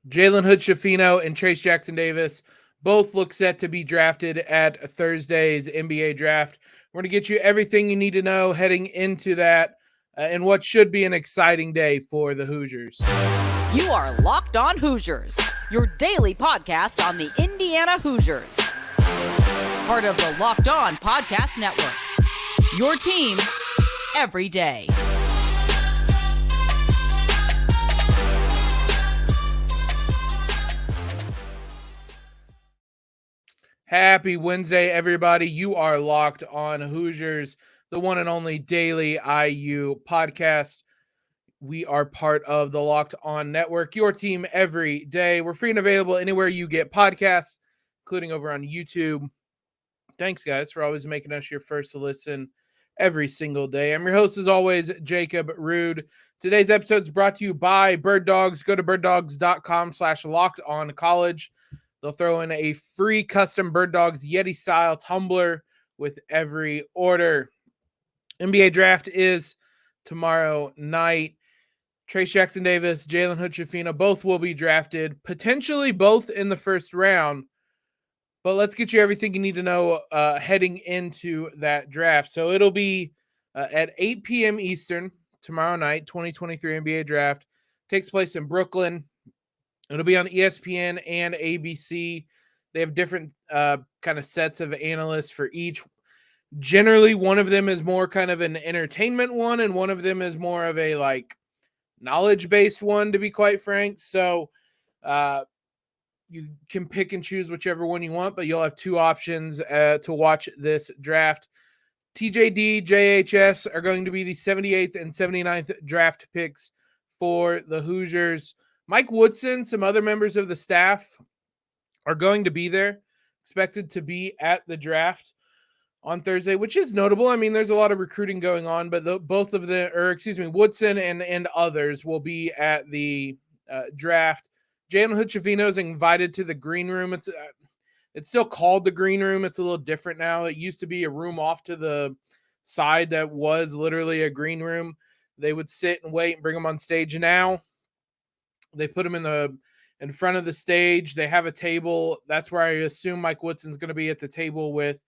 Jalen Hood-Schifino and Trayce Jackson-Davis both look set to be drafted at Thursday's NBA draft. We're going to get you everything you need to know heading into that and what should be an exciting day for the Hoosiers. You are Locked On Hoosiers, your daily podcast on the Indiana Hoosiers. Part of the Locked On Podcast Network, your team every day. Happy Wednesday, everybody. You are Locked On Hoosiers, the one and only daily IU podcast. We are part of the Locked On Network, your team every day. We're free and available anywhere you get podcasts, including over on YouTube. Thanks, guys, for always making us your first to listen every single day. I'm your host, as always, Jacob Rude. Today's episode is brought to you by Bird Dogs. Go to birddogs.com/lockedoncollege. They'll throw in a free custom Bird Dogs Yeti-style tumbler with every order. NBA draft is tomorrow night. Trayce Jackson-Davis, Jalen Hood-Schifino, both will be drafted, potentially both in the first round. But let's get you everything you need to know heading into that draft. So it'll be at 8 p.m. Eastern tomorrow night, 2023 NBA draft. Takes place in Brooklyn. It'll be on ESPN and ABC. They have different kind of sets of analysts for each. Generally, one of them is more kind of an entertainment one, and one of them is more of a knowledge-based one, to be quite frank. So you can pick and choose whichever one you want, but you'll have two options to watch this draft. TJD, JHS are going to be the 78th and 79th draft picks for the Hoosiers. Mike Woodson, some other members of the staff are going to be there, expected to be at the draft on Thursday, which is notable. I mean, there's a lot of recruiting going on, but Woodson and others will be at the draft. Jalen Hood-Schifino is invited to the green room. It's still called the green room. It's a little different now. It used to be a room off to the side that was literally a green room. They would sit and wait and bring them on stage. Now they put them in front of the stage. They have a table. That's where I assume Mike Woodson's going to be at the table with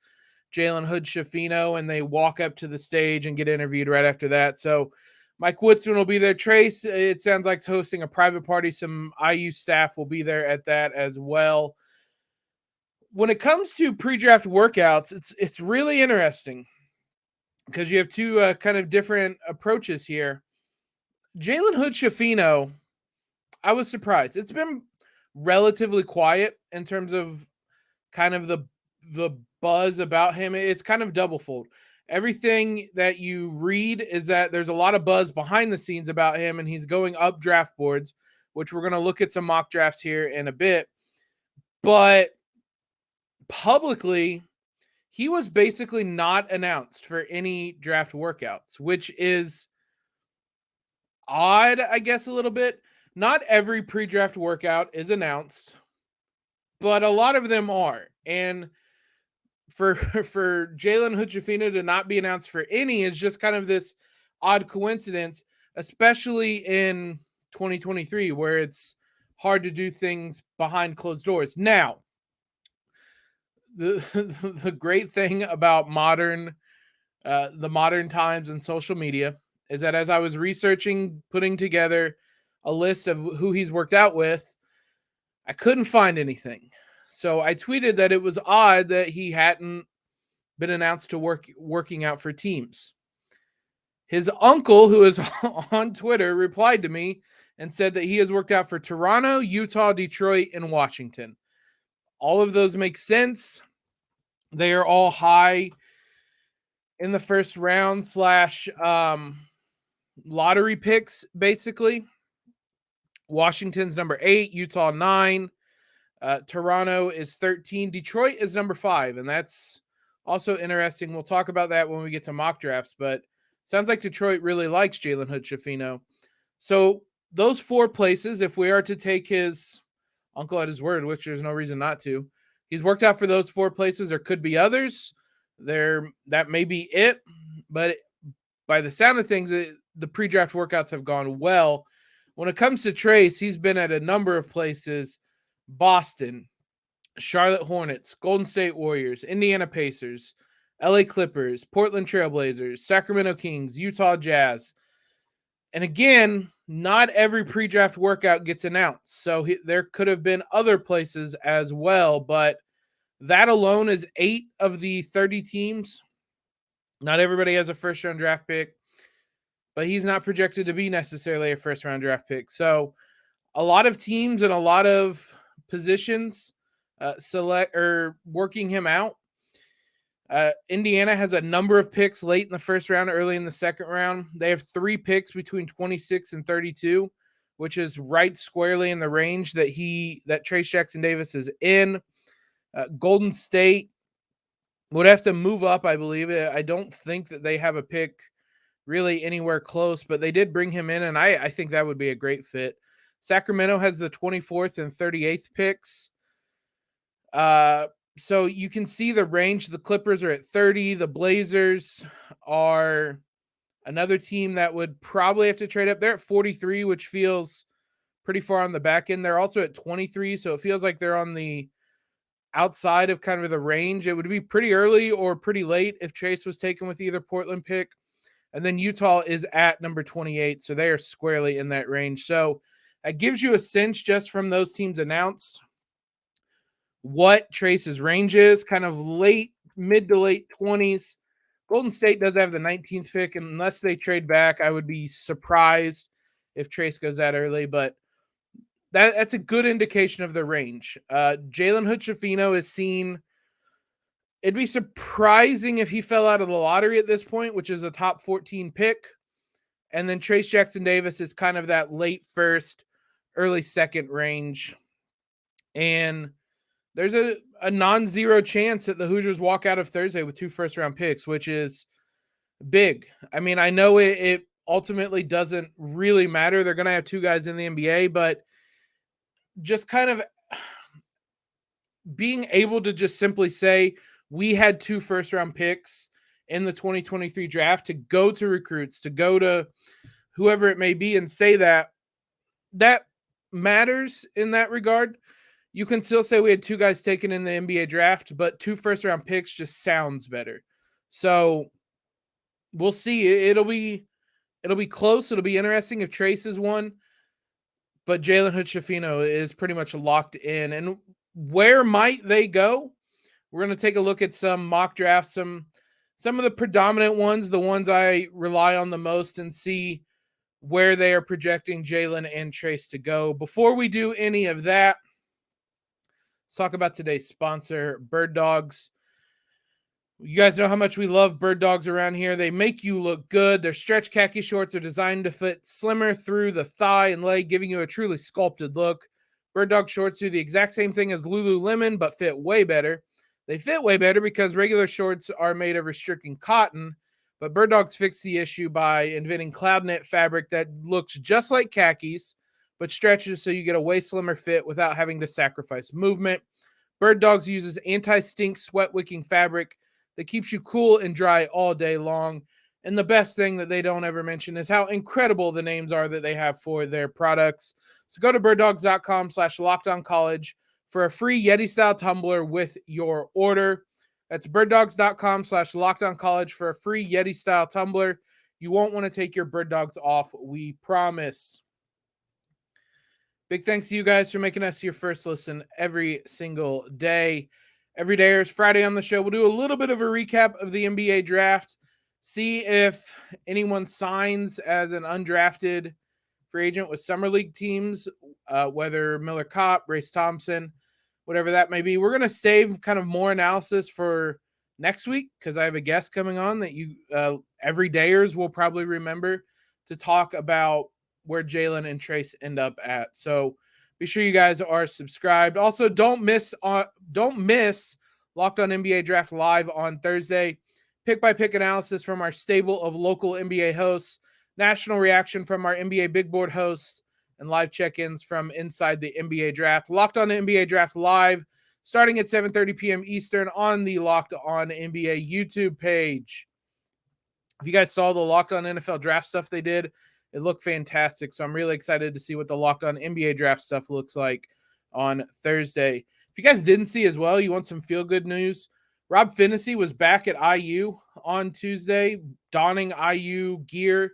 Jalen Hood-Schifino, and they walk up to the stage and get interviewed right after that. So Mike Woodson will be there. Trayce, it sounds like, hosting a private party. Some IU staff will be there at that as well. When it comes to pre-draft workouts, it's really interesting because you have two kind of different approaches here. Jalen Hood-Schifino, I was surprised. It's been relatively quiet in terms of kind of the buzz about him. It's kind of double-fold. Everything that you read is that there's a lot of buzz behind the scenes about him, and he's going up draft boards, which we're going to look at some mock drafts here in a bit. But publicly, he was basically not announced for any draft workouts, which is odd, I guess, a little bit. Not every pre-draft workout is announced, but a lot of them are. And for Jalen Hood-Schifino to not be announced for any is just kind of this odd coincidence, especially in 2023, where it's hard to do things behind closed doors. Now, the great thing about the modern times and social media is that as I was researching, putting together a list of who he's worked out with, I couldn't find anything. So I tweeted that it was odd that he hadn't been announced to working out for teams. His uncle, who is on Twitter, replied to me and said that he has worked out for Toronto, Utah, Detroit, and Washington. All of those make sense. They are all high in the first round / lottery picks, basically. Washington's number 8, Utah 9, Toronto is 13, Detroit is number 5, and that's also interesting. We'll talk about that when we get to mock drafts, but sounds like Detroit really likes Jalen Hood-Schifino. So those 4 places, if we are to take his uncle at his word, which there's no reason not to, he's worked out for those 4 places. There could be others. That may be it, but by the sound of things, the pre-draft workouts have gone well. When it comes to Trayce, he's been at a number of places: Boston, Charlotte Hornets, Golden State Warriors, Indiana Pacers, LA Clippers, Portland Trailblazers, Sacramento Kings, Utah Jazz. And again, not every pre-draft workout gets announced. So there could have been other places as well, but that alone is 8 of the 30 teams. Not everybody has a first-round draft pick, but he's not projected to be necessarily a first-round draft pick. So a lot of teams and a lot of positions select or working him out. Indiana has a number of picks late in the first round, early in the second round. They have 3 picks between 26 and 32, which is right squarely in the range that Trayce Jackson-Davis is in. Golden State would have to move up, I believe. I don't think that they have a pick really anywhere close, but they did bring him in, and I think that would be a great fit. Sacramento has the 24th and 38th picks. So you can see the range. The Clippers are at 30. The Blazers are another team that would probably have to trade up. They're at 43, which feels pretty far on the back end. They're also at 23, so it feels like they're on the outside of kind of the range. It would be pretty early or pretty late if Trayce was taken with either Portland pick. And then Utah is at number 28, so they are squarely in that range. So that gives you a sense just from those teams announced what Trayce's range is, kind of mid to late 20s. Golden State does have the 19th pick, and unless they trade back, I would be surprised if Trayce goes that early, but that's a good indication of the range. Jalen Hood-Schifino is seen. It'd be surprising if he fell out of the lottery at this point, which is a top 14 pick. And then Trayce Jackson-Davis is kind of that late first, early second range. And there's a non-zero chance that the Hoosiers walk out of Thursday with 2 first-round picks, which is big. I mean, I know it ultimately doesn't really matter. They're going to have 2 guys in the NBA, but just kind of being able to just simply say, we had 2 first-round picks in the 2023 draft, to go to recruits, to go to whoever it may be and say that matters in that regard. You can still say we had 2 guys taken in the NBA draft, but 2 first-round picks just sounds better. So we'll see. It'll be close. It'll be interesting if Trayce is one, but Jalen Hood-Schifino is pretty much locked in. And where might they go? We're going to take a look at some mock drafts, some of the predominant ones, the ones I rely on the most, and see where they are projecting Jalen and Trayce to go. Before we do any of that, let's talk about today's sponsor, Bird Dogs. You guys know how much we love Bird Dogs around here. They make you look good. Their stretch khaki shorts are designed to fit slimmer through the thigh and leg, giving you a truly sculpted look. Bird Dog shorts do the exact same thing as Lululemon, but fit way better. They fit way better because regular shorts are made of restricting cotton, but Bird Dogs fix the issue by inventing cloud knit fabric that looks just like khakis, but stretches so you get a way slimmer fit without having to sacrifice movement. Bird Dogs uses anti-stink, sweat-wicking fabric that keeps you cool and dry all day long. And the best thing that they don't ever mention is how incredible the names are that they have for their products. So go to birddogs.com/lockedoncollege for a free Yeti-style tumbler with your order. That's birddogs.com/lockedoncollege for a free Yeti-style tumbler. You won't want to take your Bird Dogs off, we promise. Big thanks to you guys for making us your first listen every single day. Every day is Friday on the show. We'll do a little bit of a recap of the NBA draft, see if anyone signs as an undrafted free agent with summer league teams, whether Miller Kopp, Race Thompson, whatever that may be. We're going to save kind of more analysis for next week because I have a guest coming on that you everydayers will probably remember to talk about where Jalen and Trayce end up at. So be sure you guys are subscribed. Also, don't miss Locked On NBA Draft Live on Thursday. Pick-by-pick analysis from our stable of local NBA hosts, national reaction from our NBA Big Board hosts, and live check-ins from inside the NBA Draft. Locked On NBA Draft Live, starting at 7:30 p.m. Eastern on the Locked On NBA YouTube page. If you guys saw the Locked On NFL Draft stuff they did, it looked fantastic. So I'm really excited to see what the Locked On NBA draft stuff looks like on Thursday. If you guys didn't see as well, you want some feel-good news, Rob Phinisee was back at IU on Tuesday, donning IU gear.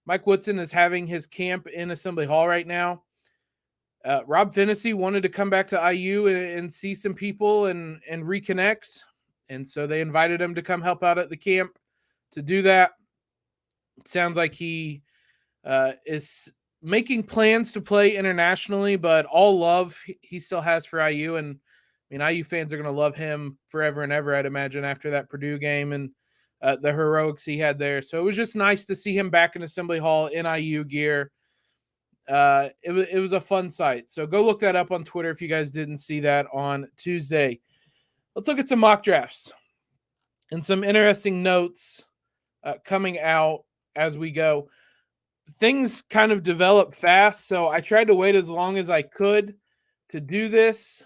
Mike Woodson is having his camp in Assembly Hall right now. Rob Phinisee wanted to come back to IU and see some people and reconnect. And so they invited him to come help out at the camp to do that. It sounds like he is making plans to play internationally, but all love he still has for IU. And I mean, IU fans are going to love him forever and ever, I'd imagine, after that Purdue game and the heroics he had there. So it was just nice to see him back in Assembly Hall in IU gear. It was a fun sight. So go look that up on Twitter if you guys didn't see that on Tuesday. Let's look at some mock drafts and some interesting notes coming out as we go. Things kind of developed fast, so I tried to wait as long as I could to do this,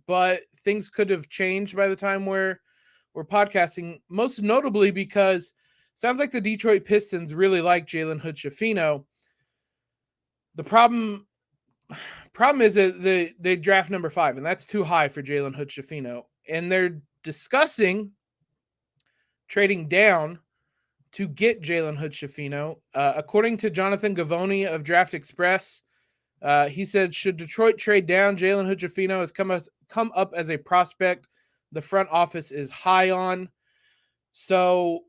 but things could have changed by the time we're podcasting, most notably because it sounds like the Detroit Pistons really like Jalen Hood-Schifino. The problem is that they draft number 5, and that's too high for Jalen Hood-Schifino. And they're discussing trading down to get Jalen Hood-Schifino. According to Jonathan Gavoni of Draft Express, he said, should Detroit trade down, Jalen Hood-Schifino has come up as a prospect the front office is high on. So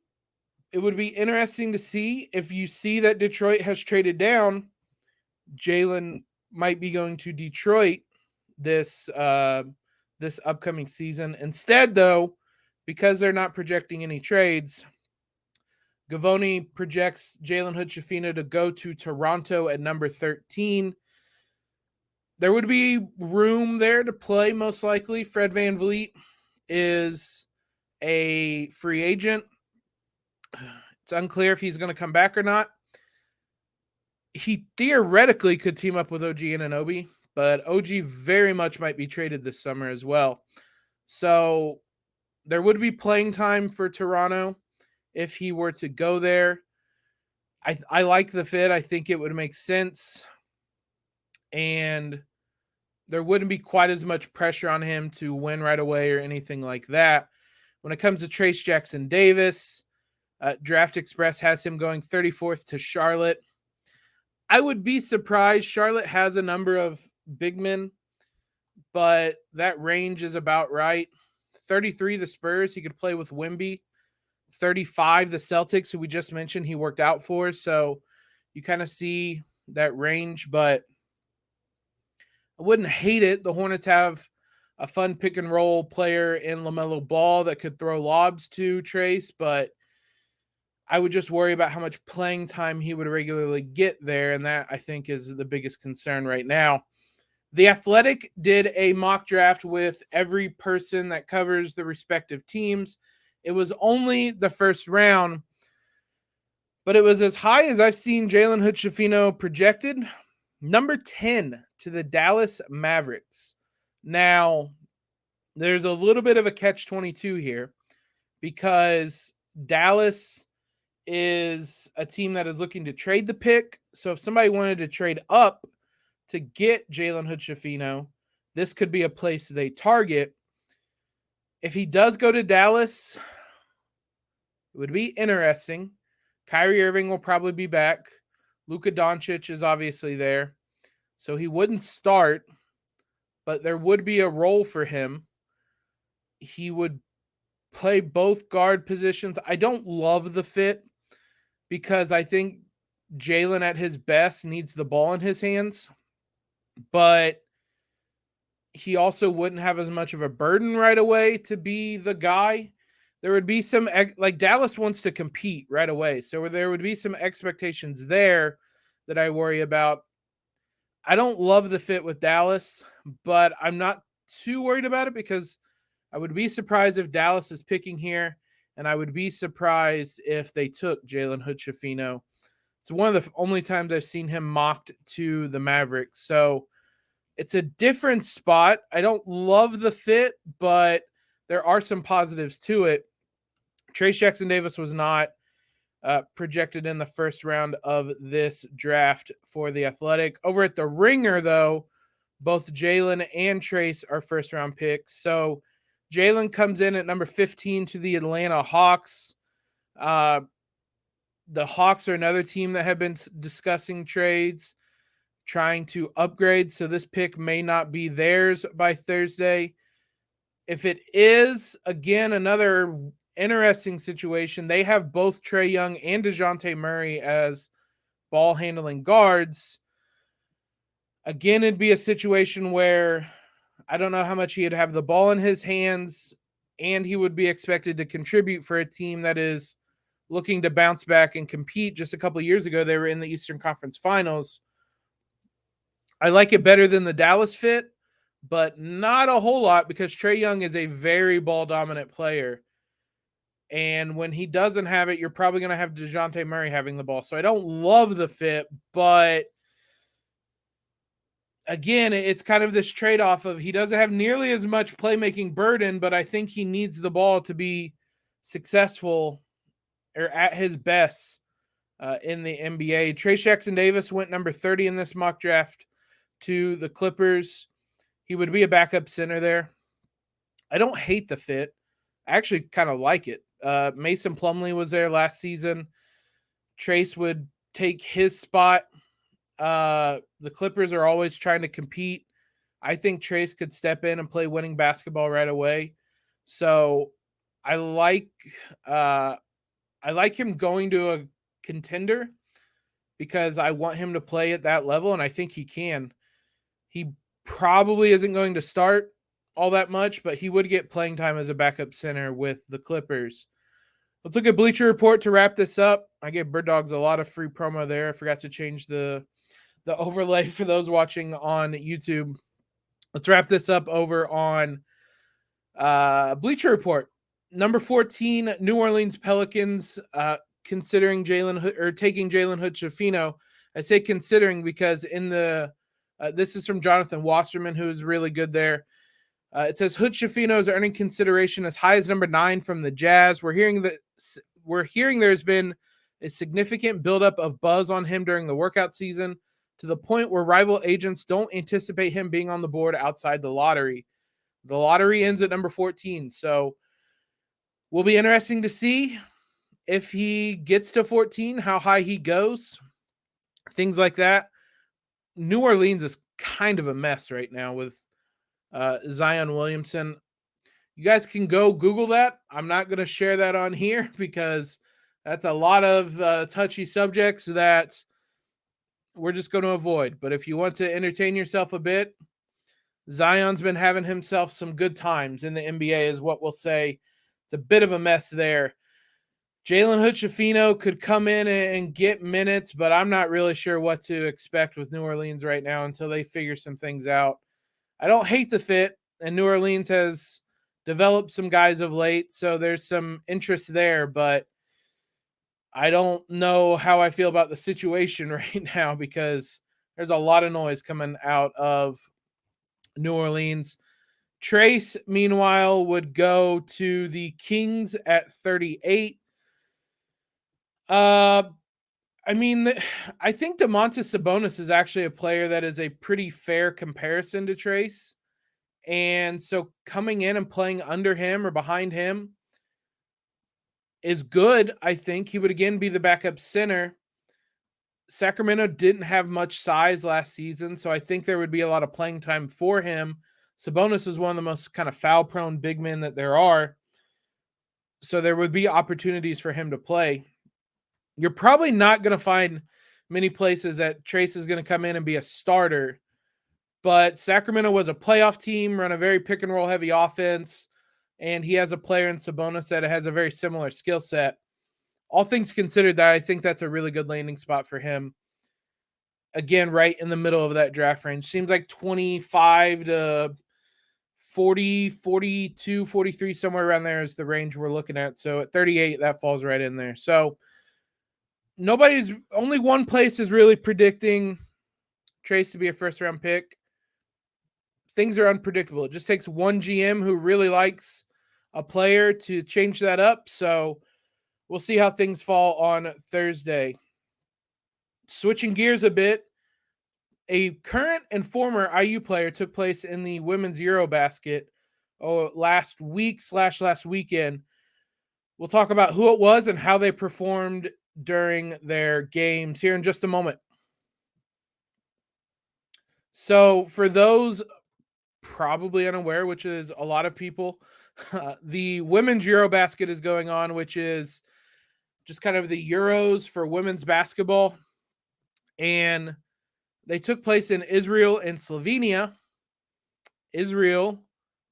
it would be interesting to see if you see that Detroit has traded down. Jalen might be going to Detroit this upcoming season. Instead, though, because they're not projecting any trades, Gavoni projects Jalen Hood-Schifino to go to Toronto at number 13. There would be room there to play, most likely. Fred VanVleet is a free agent. It's unclear if he's going to come back or not. He theoretically could team up with OG Anunoby, but OG very much might be traded this summer as well. So there would be playing time for Toronto if he were to go there. I like the fit. I think it would make sense. And there wouldn't be quite as much pressure on him to win right away or anything like that. When it comes to Trayce Jackson-Davis, Draft Express has him going 34th to Charlotte. I would be surprised. Charlotte has a number of big men, but that range is about right. 33, the Spurs, he could play with Wemby. 35, the Celtics, who we just mentioned he worked out for. So you kind of see that range, but I wouldn't hate it. The Hornets have a fun pick and roll player in LaMelo Ball that could throw lobs to Trayce, but I would just worry about how much playing time he would regularly get there, and that, I think, is the biggest concern right now. The Athletic did a mock draft with every person that covers the respective teams. It was only the first round, but it was as high as I've seen Jalen Hood-Schifino projected. Number 10 to the Dallas Mavericks. Now, there's a little bit of a catch-22 here because Dallas is a team that is looking to trade the pick. So if somebody wanted to trade up to get Jalen Hood-Schifino, this could be a place they target. If he does go to Dallas, it would be interesting. Kyrie Irving will probably be back. Luka Doncic is obviously there. So he wouldn't start, but there would be a role for him. He would play both guard positions. I don't love the fit because I think Jalen at his best needs the ball in his hands, but he also wouldn't have as much of a burden right away to be the guy. There would be some, like Dallas wants to compete right away. So there would be some expectations there that I worry about. I don't love the fit with Dallas, but I'm not too worried about it because I would be surprised if Dallas is picking here, and I would be surprised if they took Jalen Hood-Schifino. It's one of the only times I've seen him mocked to the Mavericks. So it's a different spot. I don't love the fit, but there are some positives to it. Trayce Jackson-Davis was not projected in the first round of this draft for the Athletic. Over at the Ringer, though, both Jalen and Trayce are first-round picks. So Jalen comes in at number 15 to the Atlanta Hawks. The Hawks are another team that have been discussing trades, trying to upgrade. So this pick may not be theirs by Thursday. If it is, again, another interesting situation. They have both Trae Young and DeJounte Murray as ball handling guards. Again, it'd be a situation where I don't know how much he'd have the ball in his hands, and he would be expected to contribute for a team that is looking to bounce back and compete. Just a couple of years ago, they were in the Eastern Conference Finals. I like it better than the Dallas fit, but not a whole lot, because Trae Young is a very ball-dominant player. And when he doesn't have it, you're probably going to have DeJounte Murray having the ball. So I don't love the fit, but again, it's kind of this trade-off of he doesn't have nearly as much playmaking burden, but I think he needs the ball to be successful or at his best in the NBA. Trayce Jackson-Davis went number 30 in this mock draft to the Clippers. He would be a backup center there. I don't hate the fit. I actually kind of like it. Mason Plumlee was there last season. Trayce would take his spot. The Clippers are always trying to compete. I think Trayce could step in and play winning basketball right away. So I like him going to a contender because I want him to play at that level, and I think he can. He probably isn't going to start all that much, but he would get playing time as a backup center with the Clippers. Let's look at Bleacher Report to wrap this up. I gave Bird Dogs a lot of free promo there. I forgot to change the overlay for those watching on YouTube. Let's wrap this up over on Bleacher Report. Number 14, New Orleans Pelicans, considering taking Jalen Hood-Schifino. I say considering because in the this is from Jonathan Wasserman, who is really good there. It says Hood-Schifino is earning consideration as high as number 9 from the Jazz. We're hearing there's been a significant buildup of buzz on him during the workout season, to the point where rival agents don't anticipate him being on the board outside the lottery. The lottery ends at number 14, so will be interesting to see if he gets to 14, how high he goes, things like that. New Orleans is kind of a mess right now with Zion Williamson. You guys can go Google that. I'm not going to share that on here because that's a lot of touchy subjects that we're just going to avoid. But if you want to entertain yourself a bit, Zion's been having himself some good times in the NBA is what we'll say. It's a bit of a mess there. Jalen Hood-Schifino could come in and get minutes, but I'm not really sure what to expect with New Orleans right now until they figure some things out. I don't hate the fit, and New Orleans has developed some guys of late, so there's some interest there, but I don't know how I feel about the situation right now because there's a lot of noise coming out of New Orleans. Trayce, meanwhile, would go to the Kings at 38. I think Domantas Sabonis is actually a player that is a pretty fair comparison to Trayce. And so coming in and playing under him or behind him is good. I think he would again be the backup center. Sacramento didn't have much size last season, so I think there would be a lot of playing time for him. Sabonis is one of the most kind of foul-prone big men that there are, so there would be opportunities for him to play. You're probably not going to find many places that Trayce is going to come in and be a starter, but Sacramento was a playoff team, run a very pick-and-roll heavy offense, and he has a player in Sabonis that has a very similar skill set. All things considered, I think that's a really good landing spot for him. Again, right in the middle of that draft range. Seems like 25 to 40, 42, 43, somewhere around there is the range we're looking at. So at 38, that falls right in there. So only one place is really predicting Trayce to be a first-round pick. Things are unpredictable. It just takes one GM who really likes a player to change that up. So we'll see how things fall on Thursday. Switching gears a bit, a current and former IU player took place in the women's EuroBasket last week/last weekend. We'll talk about who it was and how they performed during their games here in just a moment. So for those probably unaware, which is a lot of people, the women's EuroBasket is going on, which is just kind of the Euros for women's basketball. And they took place in Isreal and Slovenia. Isreal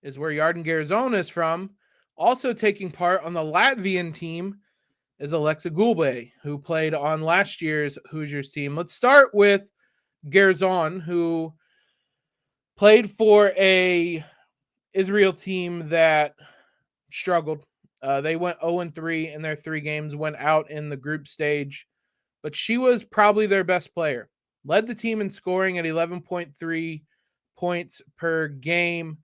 is where Yardon Garzon is from. Also taking part on the Latvian team is Aleksa Gulbe, who played on last year's Hoosiers team. Let's start with Garzon, who played for a Israel team that struggled. They went 0-3 in their 3 games, went out in the group stage, but she was probably their best player. Led the team in scoring at 11.3 points per game.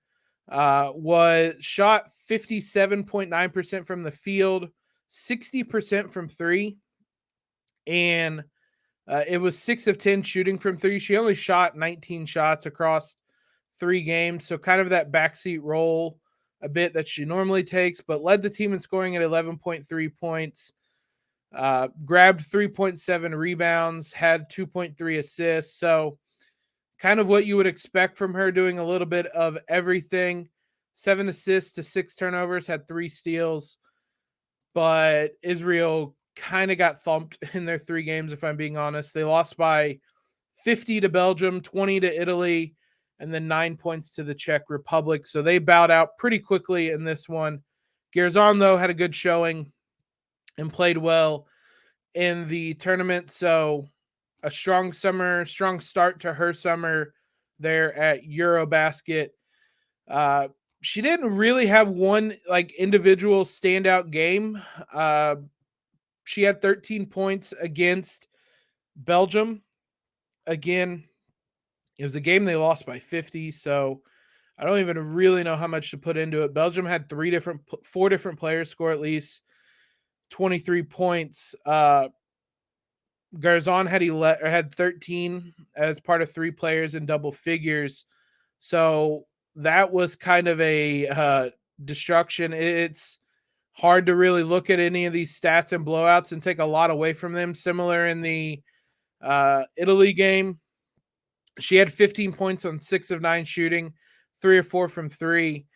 Was shot 57.9% from the field, 60% from 3, and it was 6 of 10 shooting from 3. She only shot 19 shots across 3 games, so kind of that backseat role a bit that she normally takes, but led the team in scoring at 11.3 points, grabbed 3.7 rebounds, had 2.3 assists, so kind of what you would expect from her, doing a little bit of everything. 7 assists to 6 turnovers, had 3 steals, but Israel kind of got thumped in their 3 games, if I'm being honest. They lost by 50 to Belgium, 20 to Italy, and then 9 points to the Czech Republic. So they bowed out pretty quickly in this one. Garzon, though, had a good showing and played well in the tournament. So a strong start to her summer there at EuroBasket. She didn't really have one individual standout game. She had 13 points against Belgium. Again, it was a game they lost by 50, so I don't even really know how much to put into it. Belgium had 4 different players score at least 23 points. Garzon had 13 as part of 3 players in double figures. So that was kind of a destruction. It's hard to really look at any of these stats and blowouts and take a lot away from them. Similar in the Italy game. She had 15 points on 6 of 9 shooting, 3 or 4 from 3.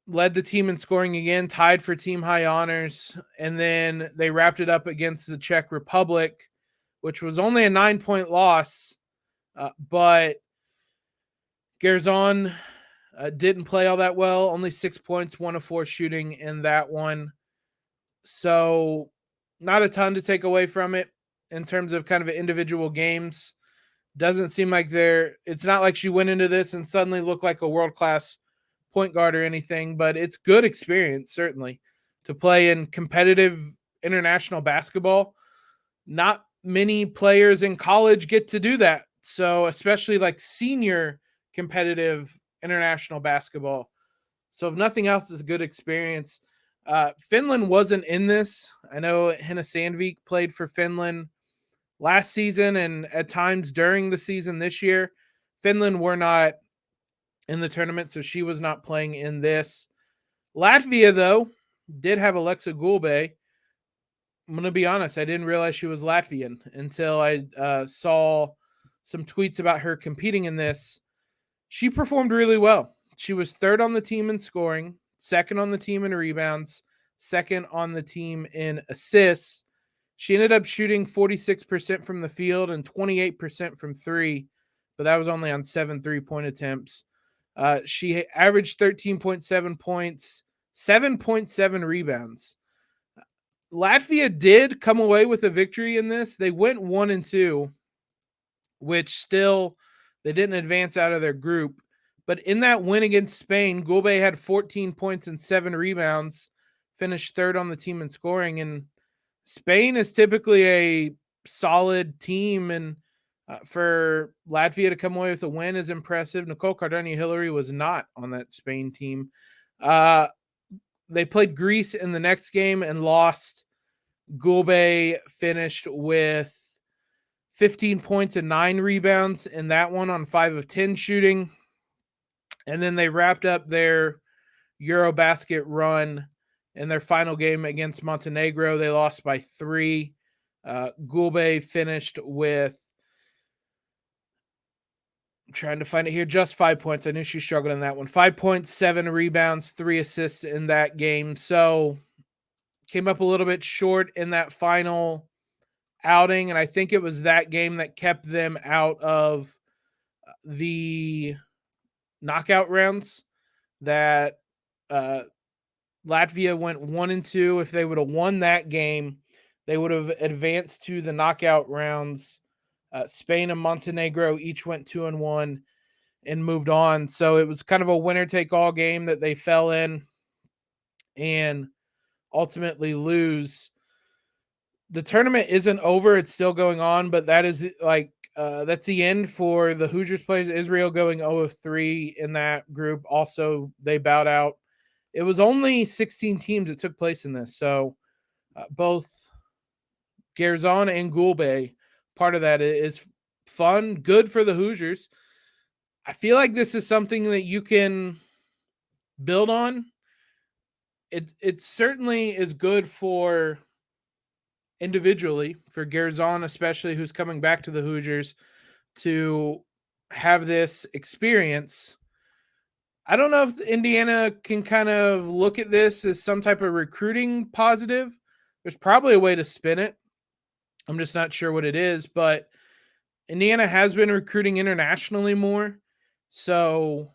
Led the team in scoring again, tied for team high honors, and then they wrapped it up against the Czech Republic, which was only a 9-point loss, but Garzon didn't play all that well, only 6 points, 1 of 4 shooting in that one. So not a ton to take away from it in terms of kind of individual games. Doesn't seem like it's not like she went into this and suddenly looked like a world-class point guard or anything, but it's good experience, certainly, to play in competitive international basketball. Not many players in college get to do that. So especially senior competitive international basketball. So if nothing else, it's a good experience. Finland wasn't in this. I know Henna Sandvik played for Finland last season and at times during the season this year. Finland were not in the tournament, so she was not playing in this. Latvia, though, did have Aleksa Gulbe. I'm going to be honest, I didn't realize she was Latvian until I saw some tweets about her competing in this. She performed really well. She was 3rd on the team in scoring, 2nd on the team in rebounds, 2nd on the team in assists. She ended up shooting 46% from the field and 28% from 3, but that was only on 7 3-point attempts. She averaged 13.7 points, 7.7 rebounds. Latvia did come away with a victory in this. They went 1-2, which still they didn't advance out of their group. But in that win against Spain, Gulbe had 14 points and 7 rebounds, finished 3rd on the team in scoring. And Spain is typically a solid team, and for Latvia to come away with a win is impressive. Nicole Cardania-Hillary was not on that Spain team. They played Greece in the next game and lost Gulbe finished with 15 points and 9 rebounds in that one on 5 of 10 shooting. And then they wrapped up their EuroBasket run in their final game against Montenegro. They lost by 3. Gulbe finished with, I'm trying to find it here, just 5 points. I knew she struggled in that one. 5 points, 7 rebounds, 3 assists in that game. So came up a little bit short in that final outing, and I think it was that game that kept them out of the knockout rounds. That Latvia went 1-2. If they would have won that game, they would have advanced to the knockout rounds. Spain and Montenegro each went 2-1 and moved on. So it was kind of a winner-take-all game that they fell in and ultimately lose. The tournament isn't over. It's still going on, but that is that's the end for the Hoosiers players. Isreal going 0-3 in that group. Also, they bowed out. It was only 16 teams that took place in this. So both Garzon and Gulbe, part of that is fun, good for the Hoosiers. I feel like this is something that you can build on. It certainly is good for individually, for Garzon especially, who's coming back to the Hoosiers, to have this experience. I don't know if Indiana can kind of look at this as some type of recruiting positive. There's probably a way to spin it. I'm just not sure what it is, but Indiana has been recruiting internationally more. So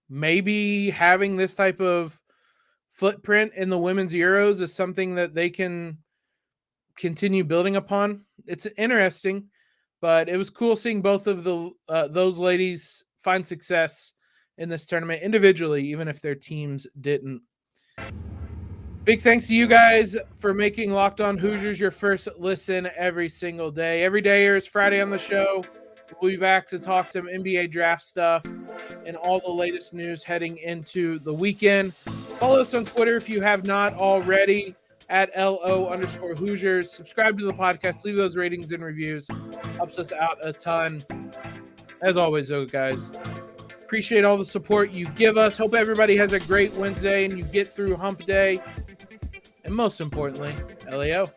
maybe having this type of footprint in the women's Euros is something that they can continue building upon. It's interesting, but it was cool seeing both of those ladies find success in this tournament individually, even if their teams didn't. Big thanks to you guys for making Locked On Hoosiers your first listen every single day. Every day here is Friday on the show. We'll be back to talk some NBA draft stuff and all the latest news heading into the weekend. Follow us on Twitter if you have not already at LO_Hoosiers. Subscribe to the podcast. Leave those ratings and reviews. Helps us out a ton. As always, though, guys, appreciate all the support you give us. Hope everybody has a great Wednesday and you get through hump day. And most importantly, LAO.